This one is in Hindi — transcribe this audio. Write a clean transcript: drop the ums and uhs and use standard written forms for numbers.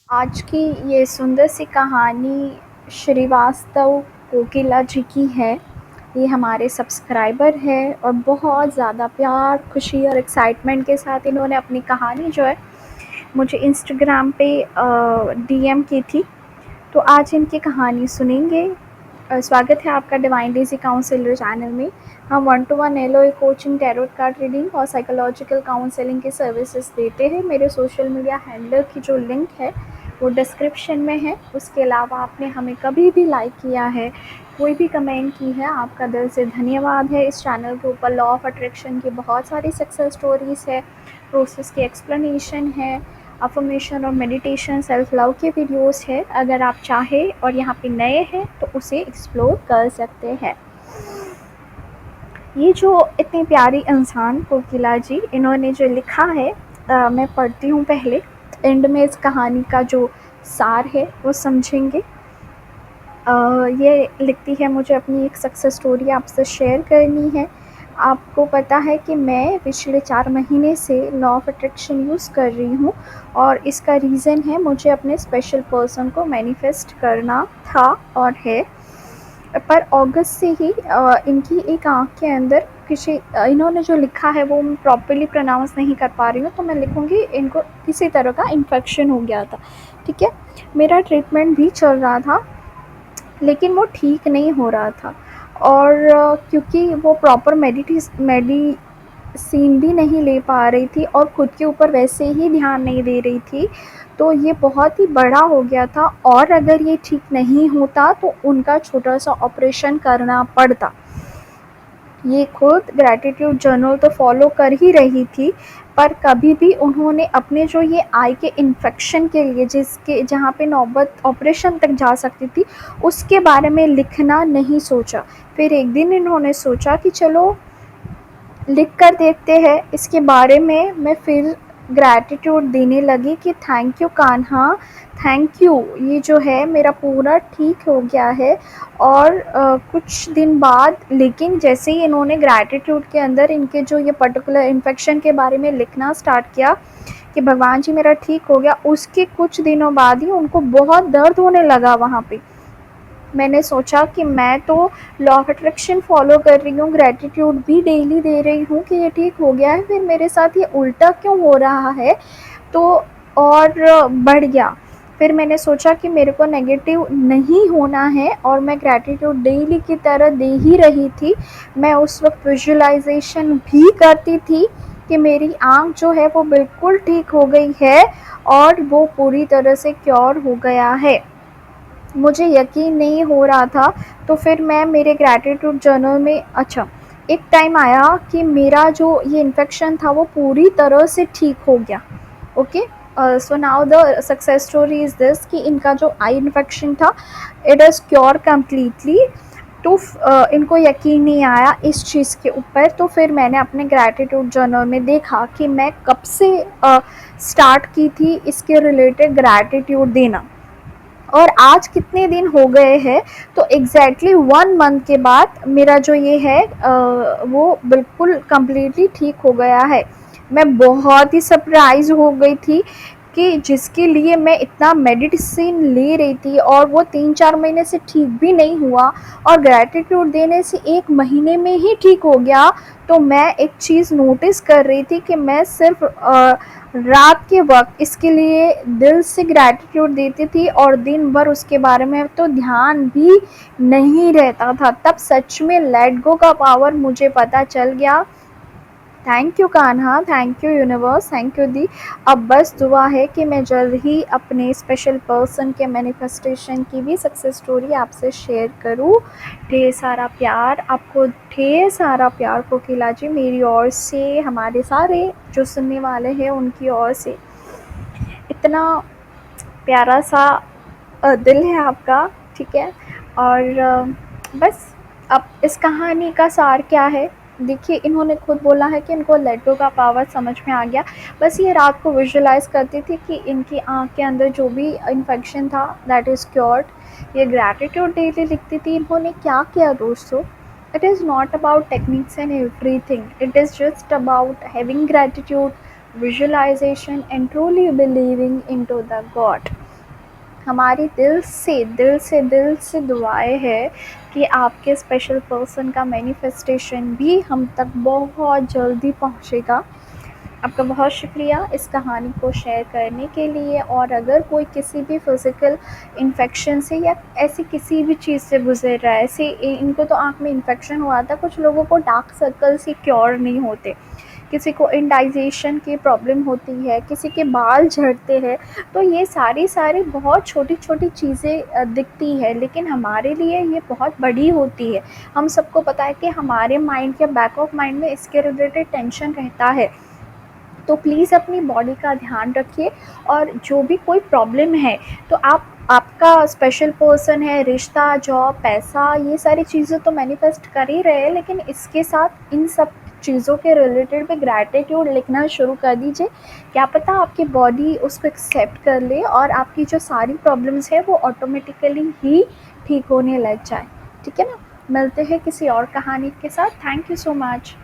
आज की ये सुंदर सी कहानी श्रीवास्तव कोकिला जी की है। ये हमारे सब्सक्राइबर है और बहुत ज़्यादा प्यार, खुशी और एक्साइटमेंट के साथ इन्होंने अपनी कहानी जो है मुझे इंस्टाग्राम पे डीएम की थी। तो आज इनकी कहानी सुनेंगे। स्वागत है आपका डिवाइन डेज़ी काउंसलर चैनल में। हम 1-to-1 LOA coaching, tarot card reading और साइकोलॉजिकल काउंसलिंग की सर्विसेज देते हैं। मेरे सोशल मीडिया हैंडल की जो लिंक है वो डिस्क्रिप्शन में है। उसके अलावा आपने हमें कभी भी लाइक किया है, कोई भी कमेंट की है, आपका दिल से धन्यवाद है। इस चैनल के ऊपर लॉ ऑफ अट्रैक्शन की बहुत सारी सक्सेस स्टोरीज़ है, प्रोसेस की एक्सप्लेनेशन है, अफर्मेशन और मेडिटेशन, सेल्फ लव के वीडियोस है। अगर आप चाहें और यहाँ पे नए हैं तो उसे एक्सप्लोर कर सकते हैं। ये जो इतनी प्यारी इंसान कोकिला जी, इन्होंने जो लिखा है मैं पढ़ती हूँ। पहले एंड में इस कहानी का जो सार है वो समझेंगे। ये लिखती है, मुझे अपनी एक सक्सेस स्टोरी आपसे शेयर करनी है। आपको पता है कि मैं पिछले 4 महीने से लॉ ऑफ अट्रैक्शन यूज़ कर रही हूँ और इसका रीज़न है मुझे अपने स्पेशल पर्सन को मैनिफेस्ट करना था और है। पर अगस्त से ही इनकी एक आँख के अंदर किसी इन्होंने जो लिखा है वो मैं प्रॉपर्ली प्रोनाउंस नहीं कर पा रही हूँ, तो मैं लिखूँगी, इनको किसी तरह का इन्फेक्शन हो गया था। ठीक है, मेरा ट्रीटमेंट भी चल रहा था लेकिन वो ठीक नहीं हो रहा था और क्योंकि वो प्रॉपर मेडिसिन भी नहीं ले पा रही थी और खुद के ऊपर वैसे ही ध्यान नहीं दे रही थी, तो ये बहुत ही बड़ा हो गया था और अगर ये ठीक नहीं होता तो उनका छोटा सा ऑपरेशन करना पड़ता। ये खुद ग्रैटिट्यूड जर्नल तो फॉलो कर ही रही थी, पर कभी भी उन्होंने अपने जो ये आई के इन्फेक्शन के लिए जिसके जहाँ पे नौबत ऑपरेशन तक जा सकती थी उसके बारे में लिखना नहीं सोचा। फिर एक दिन इन्होंने सोचा कि चलो लिख कर देखते हैं इसके बारे में। मैं फिर ग्रैटिट्यूड देने लगी कि thank you Kanha, thank you, ये जो है मेरा पूरा ठीक हो गया है। और कुछ दिन बाद, लेकिन जैसे ही इन्होंने ग्रैटिट्यूड के अंदर इनके जो ये पर्टिकुलर इन्फेक्शन के बारे में लिखना स्टार्ट किया कि भगवान जी मेरा ठीक हो गया, उसके कुछ दिनों बाद ही उनको बहुत दर्द होने लगा वहाँ पे। मैंने सोचा कि मैं तो लॉ ऑफ अट्रैक्शन फॉलो कर रही हूँ, ग्रैटिट्यूड भी डेली दे रही हूँ कि ये ठीक हो गया है, फिर मेरे साथ ये उल्टा क्यों हो रहा है। तो और बढ़ गया। फिर मैंने सोचा कि मेरे को नेगेटिव नहीं होना है और मैं ग्रैटिट्यूड डेली की तरह दे ही रही थी। मैं उस वक्त विजुअलाइजेशन भी करती थी कि मेरी आँख जो है वो बिल्कुल ठीक हो गई है और वो पूरी तरह से क्योर हो गया है। मुझे यकीन नहीं हो रहा था, तो फिर मैं मेरे ग्रैटिट्यूड जर्नल में एक टाइम आया कि मेरा जो ये इन्फेक्शन था वो पूरी तरह से ठीक हो गया। Okay, so now the success story is this कि इनका जो आई इन्फेक्शन था इट इज़ क्योर कम्प्लीटली। तो इनको यकीन नहीं आया इस चीज़ के ऊपर। तो फिर मैंने अपने ग्रैटिट्यूड जर्नल में देखा कि मैं कब से स्टार्ट की थी इसके रिलेटेड ग्रैटिट्यूड देना और आज कितने दिन हो गए हैं। तो एग्जैक्टली 1 मंथ के बाद मेरा जो ये है वो बिल्कुल कम्प्लीटली ठीक हो गया है। मैं बहुत ही सरप्राइज हो गई थी कि जिसके लिए मैं इतना मेडिसिन ले रही थी और वो 3-4 महीने से ठीक भी नहीं हुआ और ग्रैटिट्यूड देने से 1 महीने में ही ठीक हो गया। तो मैं एक चीज़ नोटिस कर रही थी कि मैं सिर्फ रात के वक्त इसके लिए दिल से ग्रैटिट्यूड देती थी और दिन भर उसके बारे में तो ध्यान भी नहीं रहता था। तब सच में लेट गो का पावर मुझे पता चल गया। Thank you Kanha, thank you universe, thank you दी। अब बस दुआ है कि मैं जल्द ही अपने स्पेशल पर्सन के मैनिफेस्टेशन की भी सक्सेस स्टोरी आपसे शेयर करूं। ढेर सारा प्यार आपको, ढेर सारा प्यार कोकिला जी, मेरी ओर से, हमारे सारे जो सुनने वाले हैं उनकी ओर से। इतना प्यारा सा दिल है आपका। ठीक है, और बस अब इस कहानी का सार क्या है, देखिए इन्होंने खुद बोला है कि इनको लेट गो का पावर समझ में आ गया। बस ये रात को विजुलाइज करती थी कि इनकी आँख के अंदर जो भी इन्फेक्शन था दैट इज़ क्योर्ड। ये ग्रैटिट्यूड डेली लिखती थी। इन्होंने क्या किया दोस्तों, it is not about techniques and everything, it is just about having gratitude, visualization and truly believing into the God. हमारी दिल से दुआएं है कि आपके स्पेशल पर्सन का मैनिफेस्टेशन भी हम तक बहुत जल्दी पहुंचेगा। आपका बहुत शुक्रिया इस कहानी को शेयर करने के लिए। और अगर कोई किसी भी फिज़िकल इन्फेक्शन से या ऐसी किसी भी चीज़ से गुज़र रहा है, ऐसे इनको तो आँख में इन्फेक्शन हुआ था, कुछ लोगों को डार्क सर्कल से क्योर नहीं होते, किसी को इंडाइजेशन की प्रॉब्लम होती है, किसी के बाल झड़ते हैं, तो ये सारी बहुत छोटी-छोटी चीज़ें दिखती है, लेकिन हमारे लिए ये बहुत बड़ी होती है। हम सबको पता है कि हमारे माइंड या बैक ऑफ माइंड में इसके रिलेटेड टेंशन रहता है। तो प्लीज़ अपनी बॉडी का ध्यान रखिए। और जो भी कोई प्रॉब्लम है तो आपका स्पेशल पर्सन है, रिश्ता, जॉब, पैसा, ये सारी चीज़ें तो मैनिफेस्ट कर ही रहे हैं, लेकिन इसके साथ इन सब चीज़ों के रिलेटेड भी ग्रैटिट्यूड लिखना शुरू कर दीजिए। क्या पता आपकी बॉडी उसको एक्सेप्ट कर ले और आपकी जो सारी प्रॉब्लम्स है वो ऑटोमेटिकली ही ठीक होने लग जाए। ठीक है ना? मिलते हैं किसी और कहानी के साथ। Thank you so much.